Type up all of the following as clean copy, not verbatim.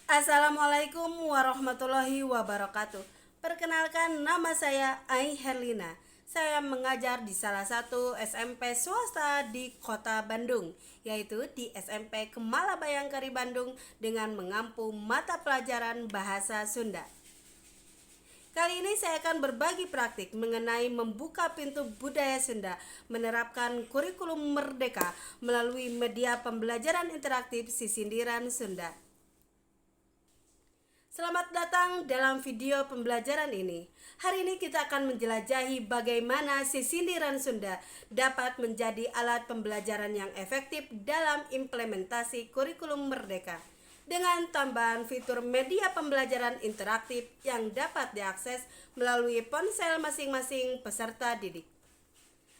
Assalamualaikum warahmatullahi wabarakatuh. Perkenalkan, nama saya Ai Herlina. Saya mengajar di salah satu SMP swasta di Kota Bandung, yaitu di SMP Kemala Bayangkari Bandung dengan mengampu mata pelajaran Bahasa Sunda. Kali ini saya akan berbagi praktik mengenai membuka pintu budaya Sunda, menerapkan kurikulum merdeka melalui media pembelajaran interaktif Sisindiran Sunda. Selamat datang dalam video pembelajaran ini. Hari ini kita akan menjelajahi bagaimana Sisindiran Sunda dapat menjadi alat pembelajaran yang efektif dalam implementasi kurikulum merdeka, dengan tambahan fitur media pembelajaran interaktif yang dapat diakses melalui ponsel masing-masing peserta didik.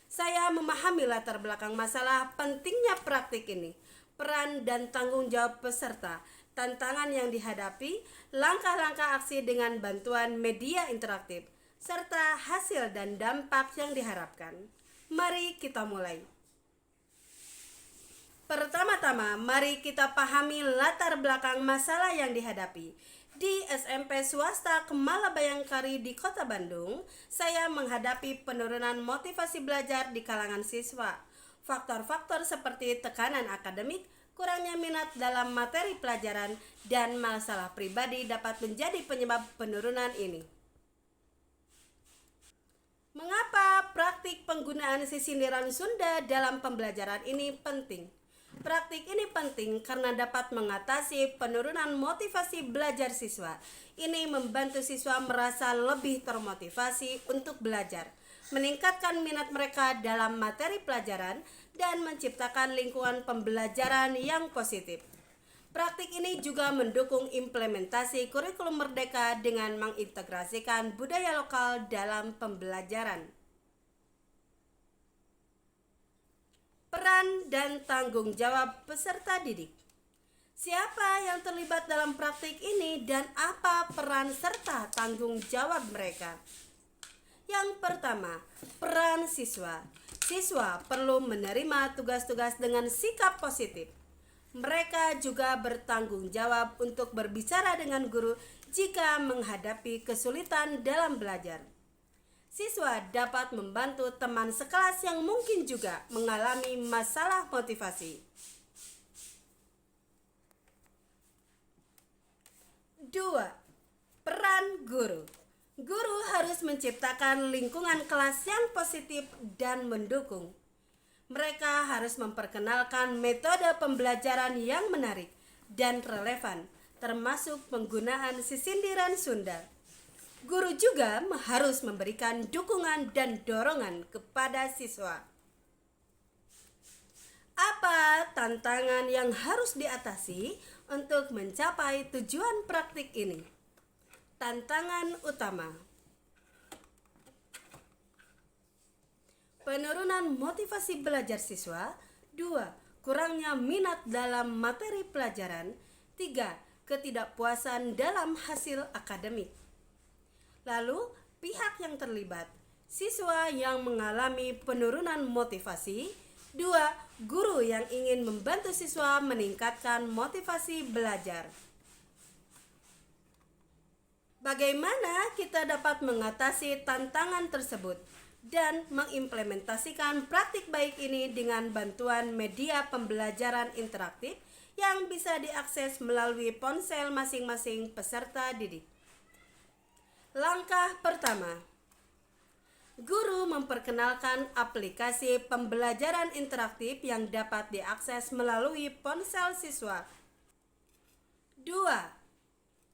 Saya memahami latar belakang masalah pentingnya praktik ini, peran dan tanggung jawab peserta, tantangan yang dihadapi, langkah-langkah aksi dengan bantuan media interaktif, serta hasil dan dampak yang diharapkan. Mari kita mulai. Pertama-tama, mari kita pahami latar belakang masalah yang dihadapi. Di SMP swasta Kemala Bayangkari di Kota Bandung, saya menghadapi penurunan motivasi belajar di kalangan siswa. Faktor-faktor seperti tekanan akademik, kurangnya minat dalam materi pelajaran, dan masalah pribadi dapat menjadi penyebab penurunan ini. Mengapa praktik penggunaan Sisindiran Sunda dalam pembelajaran ini penting? Praktik ini penting karena dapat mengatasi penurunan motivasi belajar siswa. Ini membantu siswa merasa lebih termotivasi untuk belajar, meningkatkan minat mereka dalam materi pelajaran, dan menciptakan lingkungan pembelajaran yang positif. Praktik ini juga mendukung implementasi kurikulum merdeka dengan mengintegrasikan budaya lokal dalam pembelajaran. Peran dan tanggung jawab peserta didik. Siapa yang terlibat dalam praktik ini dan apa peran serta tanggung jawab mereka? Yang pertama, peran siswa. Siswa perlu menerima tugas-tugas dengan sikap positif. Mereka juga bertanggung jawab untuk berbicara dengan guru jika menghadapi kesulitan dalam belajar. Siswa dapat membantu teman sekelas yang mungkin juga mengalami masalah motivasi. 2. Peran guru. Guru harus menciptakan lingkungan kelas yang positif dan mendukung. Mereka harus memperkenalkan metode pembelajaran yang menarik dan relevan, termasuk penggunaan Sisindiran Sunda. Guru juga harus memberikan dukungan dan dorongan kepada siswa. Apa tantangan yang harus diatasi untuk mencapai tujuan praktik ini? Tantangan utama: penurunan motivasi belajar siswa. 2. Kurangnya minat dalam materi pelajaran. 3. Ketidakpuasan dalam hasil akademik. Lalu, pihak yang terlibat: siswa yang mengalami penurunan motivasi. 2. Guru yang ingin membantu siswa meningkatkan motivasi belajar. Bagaimana kita dapat mengatasi tantangan tersebut dan mengimplementasikan praktik baik ini dengan bantuan media pembelajaran interaktif yang bisa diakses melalui ponsel masing-masing peserta didik? Langkah pertama, guru memperkenalkan aplikasi pembelajaran interaktif yang dapat diakses melalui ponsel siswa. 2.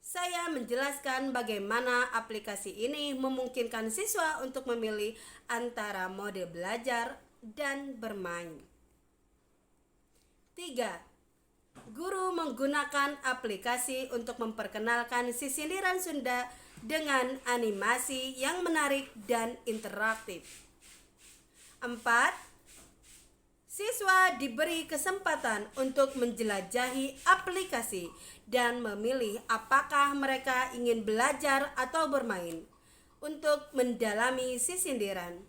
Saya menjelaskan bagaimana aplikasi ini memungkinkan siswa untuk memilih antara mode belajar dan bermain. 3. Guru menggunakan aplikasi untuk memperkenalkan Sisindiran Sunda dengan animasi yang menarik dan interaktif. 4. Siswa diberi kesempatan untuk menjelajahi aplikasi dan memilih apakah mereka ingin belajar atau bermain untuk mendalami Sisindiran.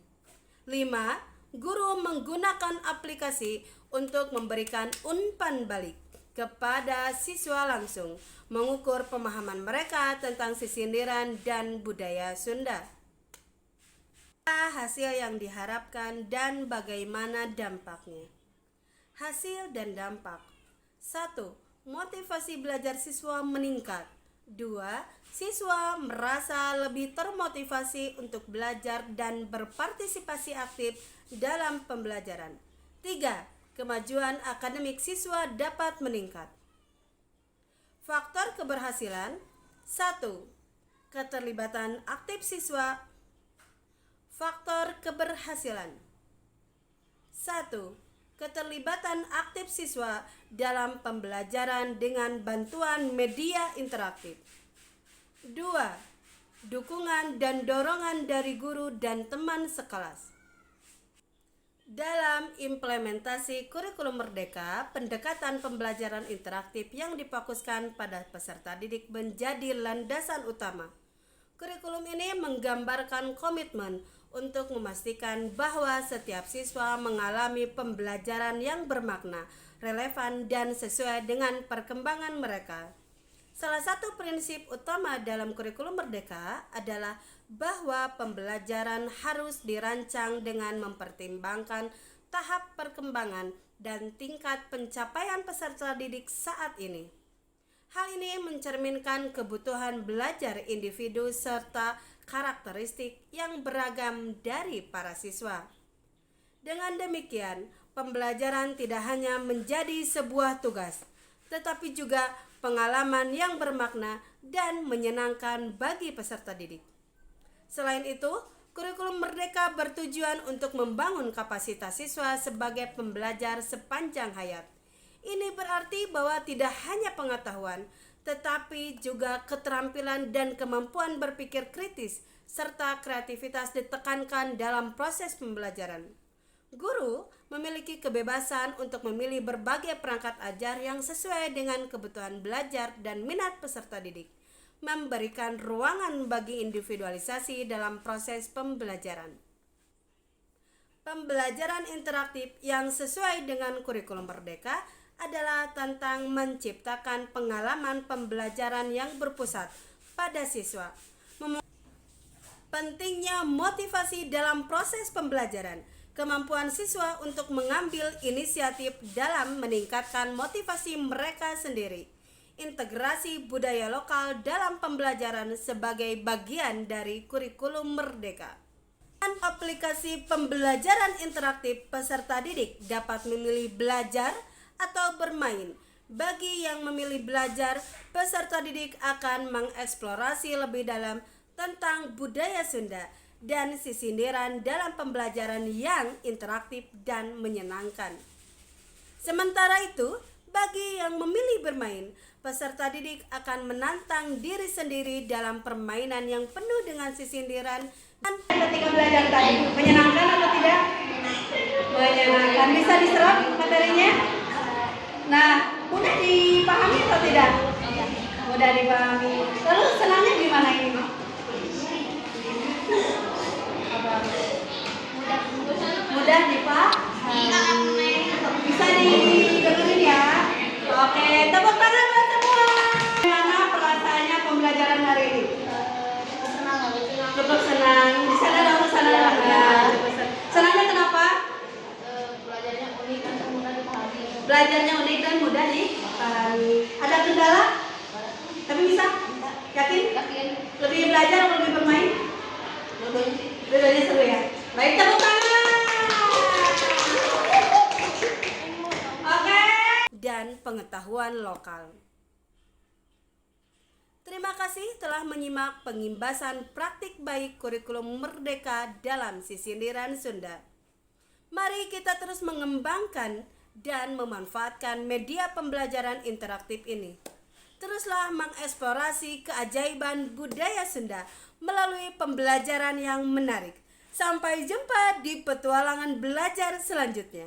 5. Guru menggunakan aplikasi untuk memberikan umpan balik kepada siswa langsung, mengukur pemahaman mereka tentang sisindiran dan budaya Sunda. Hasil yang diharapkan dan bagaimana dampaknya. Hasil dan dampak. 1. Motivasi belajar siswa meningkat. 2. Siswa merasa lebih termotivasi untuk belajar dan berpartisipasi aktif dalam pembelajaran. 3. Kemajuan akademik siswa dapat meningkat. Faktor keberhasilan. 1. Keterlibatan aktif siswa. Faktor keberhasilan. 1. Keterlibatan aktif siswa dalam pembelajaran dengan bantuan media interaktif. 2. Dukungan dan dorongan dari guru dan teman sekelas. Dalam implementasi kurikulum Merdeka, pendekatan pembelajaran interaktif yang difokuskan pada peserta didik menjadi landasan utama. Kurikulum ini menggambarkan komitmen untuk memastikan bahwa setiap siswa mengalami pembelajaran yang bermakna, relevan, dan sesuai dengan perkembangan mereka. Salah satu prinsip utama dalam kurikulum Merdeka adalah bahwa pembelajaran harus dirancang dengan mempertimbangkan tahap perkembangan dan tingkat pencapaian peserta didik saat ini. Hal ini mencerminkan kebutuhan belajar individu serta karakteristik yang beragam dari para siswa. Dengan demikian, pembelajaran tidak hanya menjadi sebuah tugas, tetapi juga pengalaman yang bermakna dan menyenangkan bagi peserta didik. Selain itu, kurikulum Merdeka bertujuan untuk membangun kapasitas siswa sebagai pembelajar sepanjang hayat. Ini berarti bahwa tidak hanya pengetahuan, tetapi juga keterampilan dan kemampuan berpikir kritis serta kreativitas ditekankan dalam proses pembelajaran. Guru memiliki kebebasan untuk memilih berbagai perangkat ajar yang sesuai dengan kebutuhan belajar dan minat peserta didik, memberikan ruangan bagi individualisasi dalam proses pembelajaran. Pembelajaran interaktif yang sesuai dengan kurikulum Merdeka adalah tentang menciptakan pengalaman pembelajaran yang berpusat pada siswa. Pentingnya motivasi dalam proses pembelajaran, kemampuan siswa untuk mengambil inisiatif dalam meningkatkan motivasi mereka sendiri, integrasi budaya lokal dalam pembelajaran sebagai bagian dari kurikulum Merdeka. Dan aplikasi pembelajaran interaktif peserta didik dapat memilih belajar atau bermain. Bagi yang memilih belajar, peserta didik akan mengeksplorasi lebih dalam tentang budaya Sunda dan sisindiran dalam pembelajaran yang interaktif dan menyenangkan. Sementara itu, bagi yang memilih bermain, peserta didik akan menantang diri sendiri dalam permainan yang penuh dengan sisindiran. Dan ketika belajar tadi, menyenangkan atau tidak? Menyenangkan. Bisa diserap materinya? Nah, mudah dipahami atau tidak? Mudah dipahami. Lalu senangnya gimana ini? Mudah dipahami. Bisa didengerin ya? Oke, tepuk tangan buat semua. Gimana perasaannya pembelajaran hari ini? Cukup senang. Di sana dong, sana dong. Senangnya kenapa? Belajarnya unik dan mudah dipahami. Belajarnya unik dan mudah dipahami. Ada kendala? Tapi bisa? Yakin? Yakin. Lebih belajar atau lebih bermain? Dua-duanya seru ya? Baik, tepuk tangan. Oke. Dan pengetahuan lokal. Terima kasih telah menyimak pengimbasan praktik baik kurikulum Merdeka dalam sisindiran Sunda. Mari kita terus mengembangkan dan memanfaatkan media pembelajaran interaktif ini. Teruslah mengeksplorasi keajaiban budaya Sunda melalui pembelajaran yang menarik. Sampai jumpa di petualangan belajar selanjutnya.